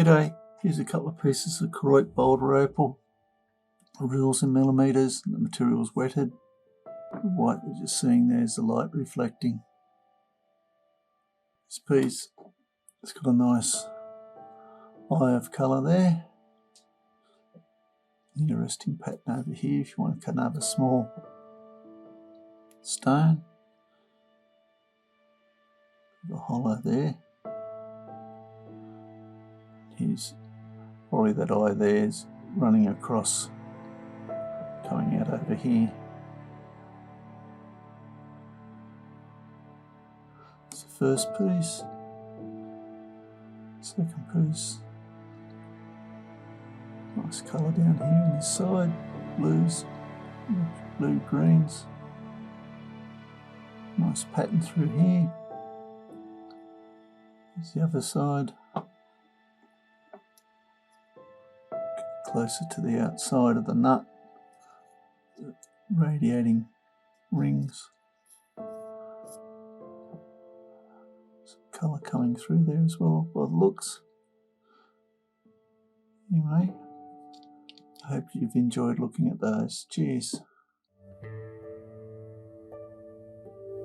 Okay, here's a couple of pieces of Koroit Boulder Opal, reels in millimetres, and the material is wetted. The white we're just seeing there is the light reflecting. This piece, it's got a nice eye of colour there. Interesting pattern over here if you want to cut another small stone. The hollow there. Here's probably that eye there is running across, coming out over here. It's the first piece. Second piece. Nice colour down here on this side. Blues, blue greens. Nice pattern through here. Here's the other side. Closer to the outside of the nut. Radiating rings. Some colour coming through there as well by the looks. Anyway, I hope you've enjoyed looking at those. Cheers.